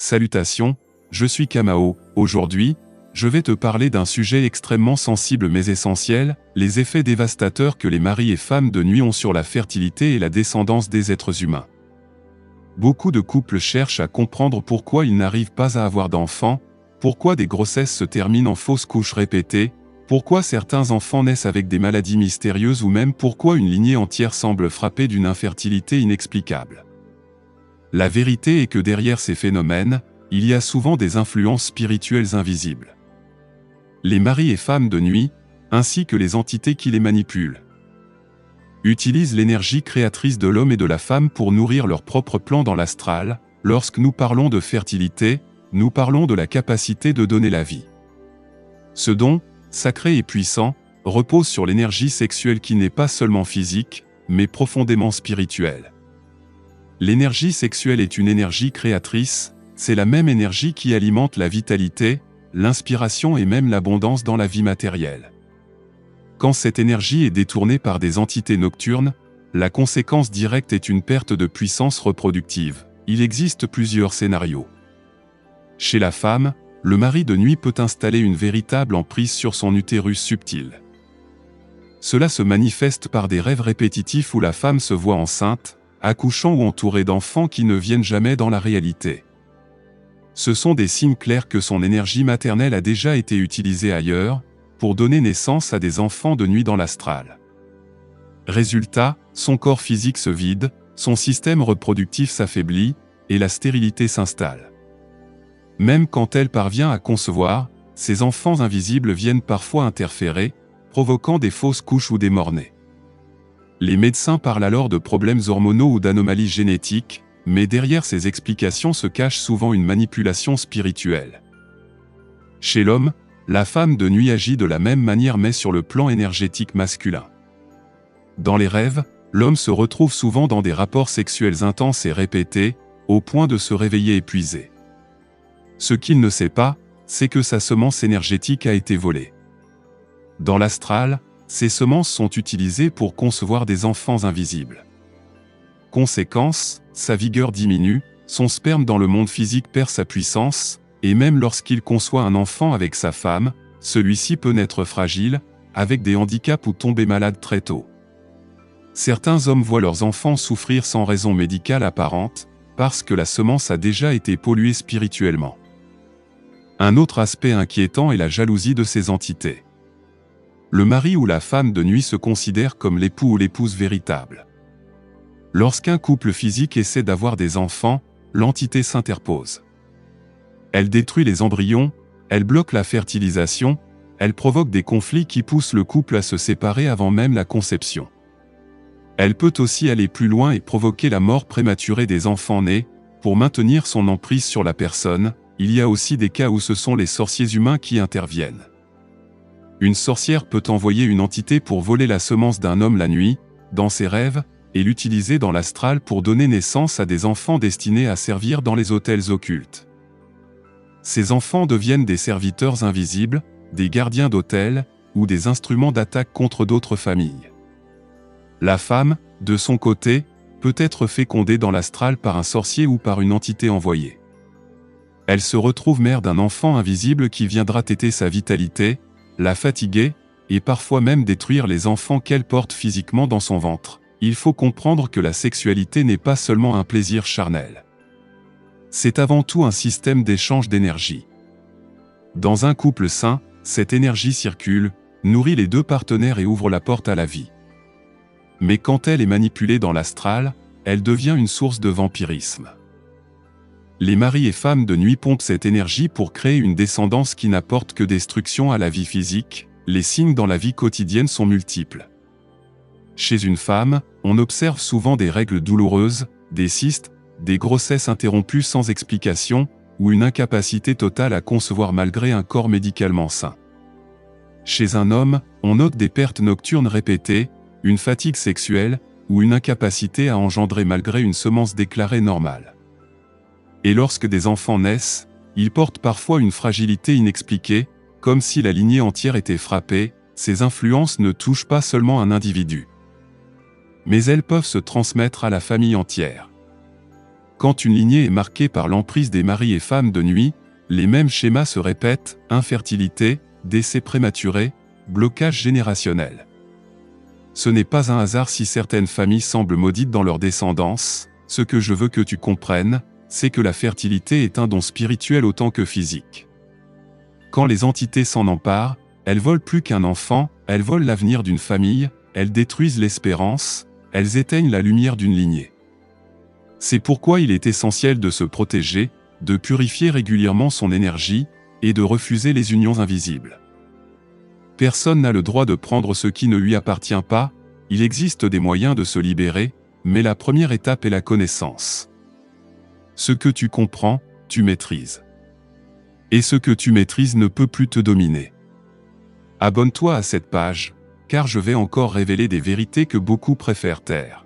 Salutations, je suis Kamao. Aujourd'hui, je vais te parler d'un sujet extrêmement sensible mais essentiel, les effets dévastateurs que les maris et femmes de nuit ont sur la fertilité et la descendance des êtres humains. Beaucoup de couples cherchent à comprendre pourquoi ils n'arrivent pas à avoir d'enfants, pourquoi des grossesses se terminent en fausses couches répétées, pourquoi certains enfants naissent avec des maladies mystérieuses ou même pourquoi une lignée entière semble frappée d'une infertilité inexplicable. La vérité est que derrière ces phénomènes, il y a souvent des influences spirituelles invisibles. Les maris et femmes de nuit, ainsi que les entités qui les manipulent, utilisent l'énergie créatrice de l'homme et de la femme pour nourrir leur propre plan dans l'astral. Lorsque nous parlons de fertilité, nous parlons de la capacité de donner la vie. Ce don, sacré et puissant, repose sur l'énergie sexuelle qui n'est pas seulement physique, mais profondément spirituelle. L'énergie sexuelle est une énergie créatrice, c'est la même énergie qui alimente la vitalité, l'inspiration et même l'abondance dans la vie matérielle. Quand cette énergie est détournée par des entités nocturnes, la conséquence directe est une perte de puissance reproductive. Il existe plusieurs scénarios. Chez la femme, le mari de nuit peut installer une véritable emprise sur son utérus subtil. Cela se manifeste par des rêves répétitifs où la femme se voit enceinte, accouchant ou entourée d'enfants qui ne viennent jamais dans la réalité. Ce sont des signes clairs que son énergie maternelle a déjà été utilisée ailleurs, pour donner naissance à des enfants de nuit dans l'astral. Résultat, son corps physique se vide, son système reproductif s'affaiblit, et la stérilité s'installe. Même quand elle parvient à concevoir, ces enfants invisibles viennent parfois interférer, provoquant des fausses couches ou des mort-nés. Les médecins parlent alors de problèmes hormonaux ou d'anomalies génétiques, mais derrière ces explications se cache souvent une manipulation spirituelle. Chez l'homme, la femme de nuit agit de la même manière mais sur le plan énergétique masculin. Dans les rêves, l'homme se retrouve souvent dans des rapports sexuels intenses et répétés, au point de se réveiller épuisé. Ce qu'il ne sait pas, c'est que sa semence énergétique a été volée. Dans l'astral, ces semences sont utilisées pour concevoir des enfants invisibles. Conséquence, sa vigueur diminue, son sperme dans le monde physique perd sa puissance, et même lorsqu'il conçoit un enfant avec sa femme, celui-ci peut naître fragile, avec des handicaps ou tomber malade très tôt. Certains hommes voient leurs enfants souffrir sans raison médicale apparente, parce que la semence a déjà été polluée spirituellement. Un autre aspect inquiétant est la jalousie de ces entités. Le mari ou la femme de nuit se considère comme l'époux ou l'épouse véritable. Lorsqu'un couple physique essaie d'avoir des enfants, l'entité s'interpose. Elle détruit les embryons, elle bloque la fertilisation, elle provoque des conflits qui poussent le couple à se séparer avant même la conception. Elle peut aussi aller plus loin et provoquer la mort prématurée des enfants nés, pour maintenir son emprise sur la personne. Il y a aussi des cas où ce sont les sorciers humains qui interviennent. Une sorcière peut envoyer une entité pour voler la semence d'un homme la nuit, dans ses rêves, et l'utiliser dans l'astral pour donner naissance à des enfants destinés à servir dans les hôtels occultes. Ces enfants deviennent des serviteurs invisibles, des gardiens d'hôtels, ou des instruments d'attaque contre d'autres familles. La femme, de son côté, peut être fécondée dans l'astral par un sorcier ou par une entité envoyée. Elle se retrouve mère d'un enfant invisible qui viendra téter sa vitalité, la fatiguer, et parfois même détruire les enfants qu'elle porte physiquement dans son ventre. Il faut comprendre que la sexualité n'est pas seulement un plaisir charnel. C'est avant tout un système d'échange d'énergie. Dans un couple sain, cette énergie circule, nourrit les deux partenaires et ouvre la porte à la vie. Mais quand elle est manipulée dans l'astral, elle devient une source de vampirisme. Les maris et femmes de nuit pompent cette énergie pour créer une descendance qui n'apporte que destruction à la vie physique. Les signes dans la vie quotidienne sont multiples. Chez une femme, on observe souvent des règles douloureuses, des cystes, des grossesses interrompues sans explication, ou une incapacité totale à concevoir malgré un corps médicalement sain. Chez un homme, on note des pertes nocturnes répétées, une fatigue sexuelle, ou une incapacité à engendrer malgré une semence déclarée normale. Et lorsque des enfants naissent, ils portent parfois une fragilité inexpliquée, comme si la lignée entière était frappée. Ces influences ne touchent pas seulement un individu, mais elles peuvent se transmettre à la famille entière. Quand une lignée est marquée par l'emprise des maris et femmes de nuit, les mêmes schémas se répètent: infertilité, décès prématuré, blocage générationnel. Ce n'est pas un hasard si certaines familles semblent maudites dans leur descendance. Ce que je veux que tu comprennes, c'est que la fertilité est un don spirituel autant que physique. Quand les entités s'en emparent, elles volent plus qu'un enfant, elles volent l'avenir d'une famille, elles détruisent l'espérance, elles éteignent la lumière d'une lignée. C'est pourquoi il est essentiel de se protéger, de purifier régulièrement son énergie, et de refuser les unions invisibles. Personne n'a le droit de prendre ce qui ne lui appartient pas, il existe des moyens de se libérer, mais la première étape est la connaissance. Ce que tu comprends, tu maîtrises. Et ce que tu maîtrises ne peut plus te dominer. Abonne-toi à cette page, car je vais encore révéler des vérités que beaucoup préfèrent taire.